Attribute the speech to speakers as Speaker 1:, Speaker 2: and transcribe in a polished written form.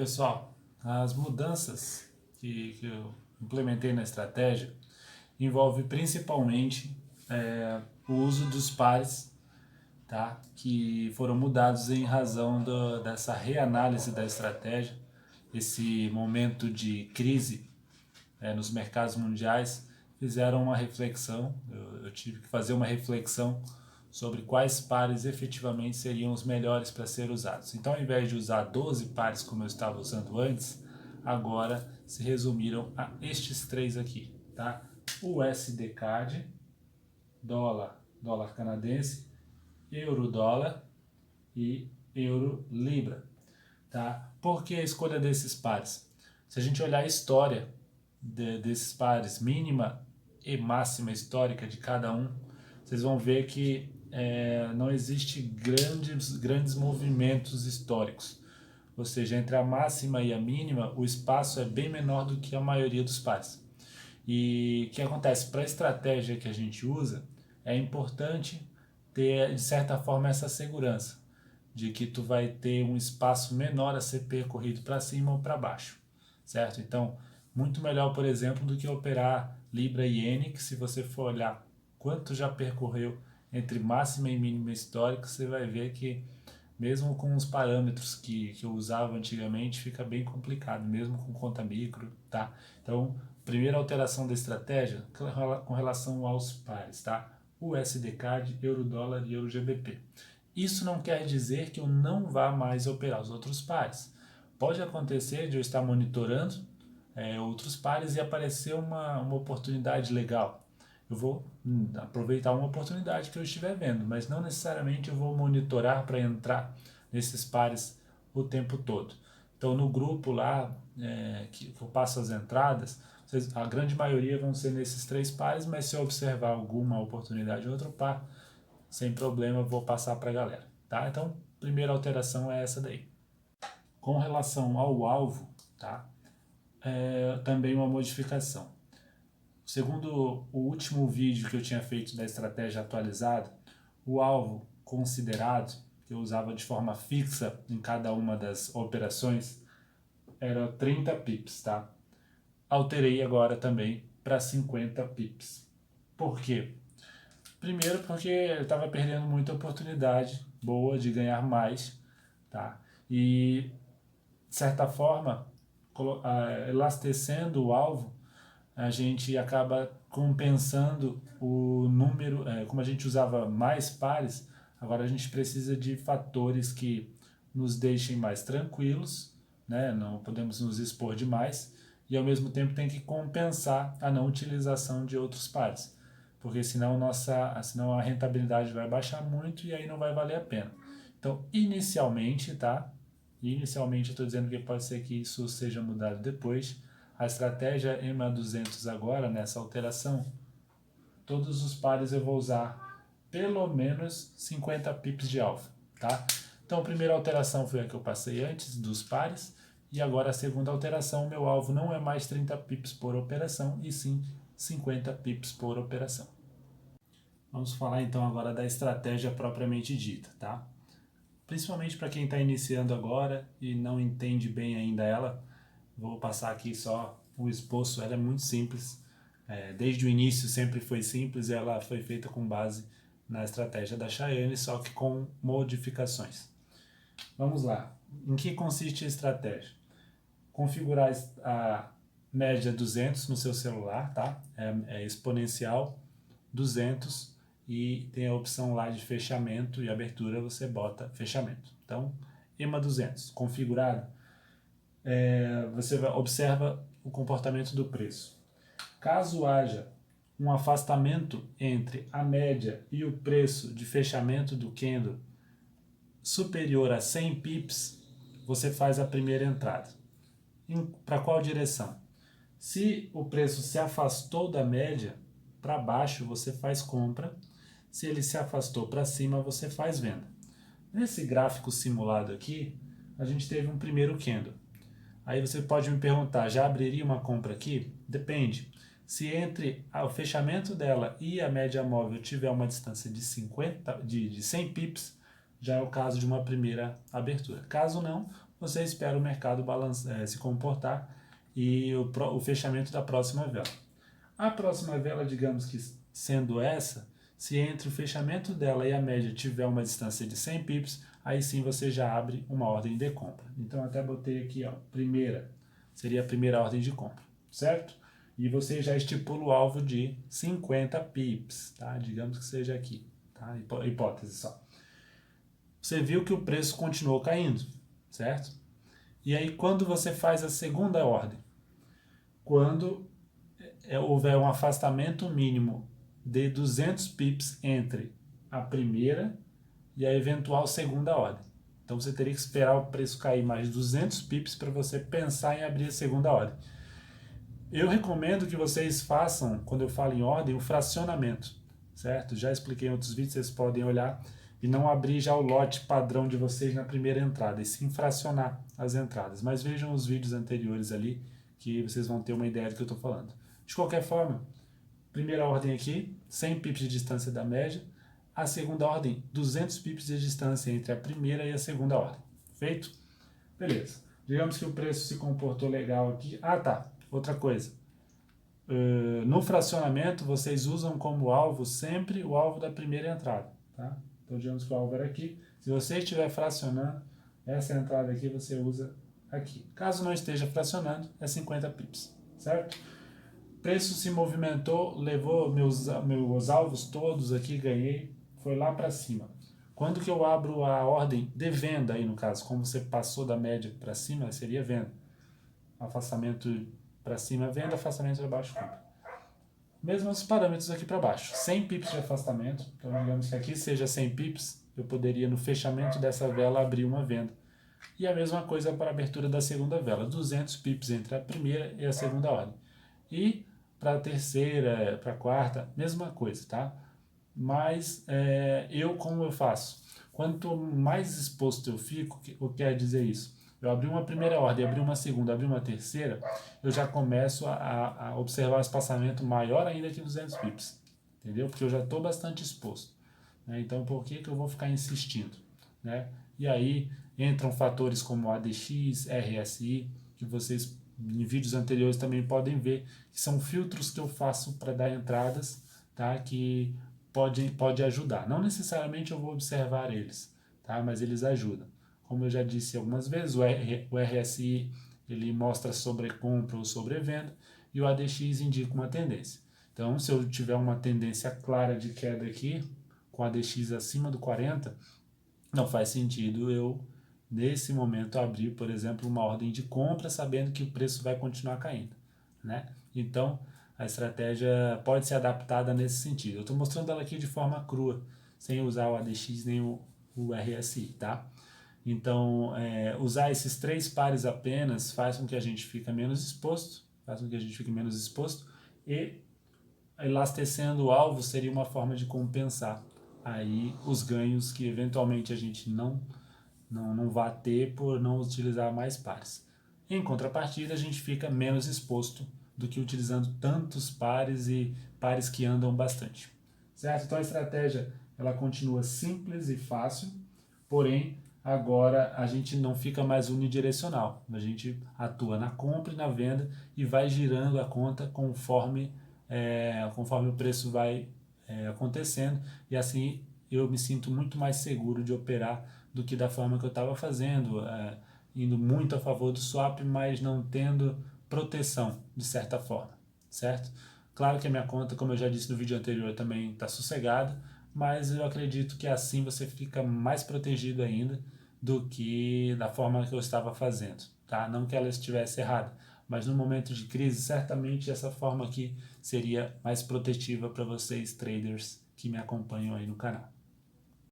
Speaker 1: Pessoal, as mudanças que eu implementei na estratégia envolve principalmente o uso dos pares, tá? Que foram mudados em razão dessa reanálise da estratégia, esse momento de crise nos mercados mundiais fizeram uma reflexão, eu tive que fazer uma reflexão sobre quais pares efetivamente seriam os melhores para ser usados. Então, ao invés de usar 12 pares como eu estava usando antes, agora se resumiram a estes três aqui, tá? O USD CAD, dólar canadense, euro dólar e euro libra, tá? Por que a escolha desses pares? Se a gente olhar a história desses pares, mínima e máxima histórica de cada um, vocês vão ver que não existe grandes movimentos históricos. Ou seja, entre a máxima e a mínima, o espaço é bem menor do que a maioria dos pares. E o que acontece? Para a estratégia que a gente usa, é importante ter, de certa forma, essa segurança de que tu vai ter um espaço menor a ser percorrido para cima ou para baixo, certo? Então, muito melhor, por exemplo, do que operar Libra e Iene, que se você for olhar quanto já percorreu entre máxima e mínima histórica, você vai ver que mesmo com os parâmetros que eu usava antigamente, fica bem complicado, mesmo com conta micro, tá? Então, primeira alteração da estratégia com relação aos pares, tá? USD-CAD, Euro-Dólar e Euro-GBP. Isso não quer dizer que eu não vá mais operar os outros pares. Pode acontecer de eu estar monitorando outros pares e aparecer uma oportunidade legal. Eu vou aproveitar uma oportunidade que eu estiver vendo, mas não necessariamente eu vou monitorar para entrar nesses pares o tempo todo. Então, no grupo lá que eu passo as entradas, a grande maioria vão ser nesses três pares, mas se eu observar alguma oportunidade em outro par, sem problema eu vou passar para a galera. Tá? Então, primeira alteração é essa daí. Com relação ao alvo, tá? Também uma modificação. Segundo o último vídeo que eu tinha feito da estratégia atualizada, o alvo considerado, que eu usava de forma fixa em cada uma das operações, era 30 pips, tá? Alterei agora também para 50 pips. Por quê? Primeiro porque eu estava perdendo muita oportunidade boa de ganhar mais, tá? E, de certa forma, elastecendo o alvo, a gente acaba compensando o número, como a gente usava mais pares, agora a gente precisa de fatores que nos deixem mais tranquilos, né? Não podemos nos expor demais, e ao mesmo tempo tem que compensar a não utilização de outros pares, porque senão a rentabilidade vai baixar muito e aí não vai valer a pena. Então, inicialmente, tá? Inicialmente eu estou dizendo que pode ser que isso seja mudado depois. A estratégia EMA200 agora, nessa alteração, todos os pares eu vou usar pelo menos 50 pips de alfa, tá? Então a primeira alteração foi a que eu passei antes dos pares, e agora a segunda alteração, meu alvo não é mais 30 pips por operação, e sim 50 pips por operação. Vamos falar então agora da estratégia propriamente dita, tá? Principalmente para quem está iniciando agora e não entende bem ainda ela, vou passar aqui só o esboço. Ela é muito simples, desde o início sempre foi simples, e ela foi feita com base na estratégia da Cheyenne, só que com modificações. Vamos lá, em que consiste a estratégia? Configurar a média 200 no seu celular, tá? É exponencial 200, e tem a opção lá de fechamento e abertura, você bota fechamento. Então, EMA 200, configurado, você observa o comportamento do preço. Caso haja um afastamento entre a média e o preço de fechamento do candle superior a 100 pips, você faz a primeira entrada. Para qual direção? Se o preço se afastou da média, para baixo você faz compra. Se ele se afastou para cima, você faz venda. Nesse gráfico simulado aqui, a gente teve um primeiro candle. Aí você pode me perguntar, já abriria uma compra aqui? Depende. Se entre o fechamento dela e a média móvel tiver uma distância de 100 pips, já é o caso de uma primeira abertura. Caso não, você espera o mercado se comportar e o fechamento da próxima vela. A próxima vela, digamos que sendo essa, se entre o fechamento dela e a média tiver uma distância de 100 pips, aí sim você já abre uma ordem de compra. Então até botei aqui, ó, primeira, seria a primeira ordem de compra, certo? E você já estipula o alvo de 50 pips, tá? Digamos que seja aqui, tá? Hipótese só. Você viu que o preço continuou caindo, certo? E aí quando você faz a segunda ordem, quando houver um afastamento mínimo de 200 pips entre a primeira e a eventual segunda ordem. Então você teria que esperar o preço cair mais 200 pips para você pensar em abrir a segunda ordem. Eu recomendo que vocês façam, quando eu falo em ordem, o fracionamento, certo? Já expliquei em outros vídeos, vocês podem olhar e não abrir já o lote padrão de vocês na primeira entrada, e sim fracionar as entradas. Mas vejam os vídeos anteriores ali, que vocês vão ter uma ideia do que eu estou falando. De qualquer forma, primeira ordem aqui, 100 pips de distância da média. A segunda ordem, 200 pips de distância entre a primeira e a segunda ordem. Feito? Beleza. Digamos que o preço se comportou legal aqui. Ah, tá. Outra coisa. No fracionamento, vocês usam como alvo sempre o alvo da primeira entrada. Tá? Então, digamos que o alvo era aqui. Se você estiver fracionando, essa entrada aqui você usa aqui. Caso não esteja fracionando, é 50 pips. Certo? Preço se movimentou, levou meus alvos todos aqui, ganhei, foi lá para cima. Quando que eu abro a ordem de venda aí no caso, como você passou da média para cima, seria venda. Afastamento para cima, venda, afastamento para baixo, compra. Mesmos parâmetros aqui para baixo, 100 pips de afastamento, então digamos que aqui seja 100 pips, eu poderia no fechamento dessa vela abrir uma venda. E a mesma coisa para a abertura da segunda vela, 200 pips entre a primeira e a segunda ordem. E para a terceira, para a quarta, mesma coisa, tá? Mas como eu faço? Quanto mais exposto eu fico, o que quer dizer isso? Eu abri uma primeira ordem, abri uma segunda, abri uma terceira, eu já começo a observar o espaçamento maior ainda que 200 pips, entendeu? Porque eu já estou bastante exposto. Né? Então, por que eu vou ficar insistindo? Né? E aí entram fatores como ADX, RSI, que vocês em vídeos anteriores também podem ver, que são filtros que eu faço para dar entradas, tá? Que pode ajudar. Não necessariamente eu vou observar eles, tá? Mas eles ajudam. Como eu já disse algumas vezes, o RSI ele mostra sobrecompra ou sobrevenda e o ADX indica uma tendência. Então, se eu tiver uma tendência clara de queda aqui, com ADX acima do 40, não faz sentido eu, nesse momento, abrir, por exemplo, uma ordem de compra sabendo que o preço vai continuar caindo, né? Então, a estratégia pode ser adaptada nesse sentido. Eu estou mostrando ela aqui de forma crua, sem usar o ADX nem o RSI, tá? Então, usar esses 3 pares apenas faz com que a gente fique menos exposto, e elastecendo o alvo seria uma forma de compensar aí os ganhos que eventualmente a gente não vai ter por não utilizar mais pares. Em contrapartida, a gente fica menos exposto do que utilizando tantos pares e pares que andam bastante. Certo? Então a estratégia ela continua simples e fácil, porém agora a gente não fica mais unidirecional. A gente atua na compra e na venda e vai girando a conta conforme o preço vai acontecendo, e assim eu me sinto muito mais seguro de operar do que da forma que eu estava fazendo, indo muito a favor do swap, mas não tendo proteção, de certa forma, certo? Claro que a minha conta, como eu já disse no vídeo anterior, também está sossegada, mas eu acredito que assim você fica mais protegido ainda do que da forma que eu estava fazendo, tá? Não que ela estivesse errada, mas no momento de crise, certamente essa forma aqui seria mais protetiva para vocês traders que me acompanham aí no canal.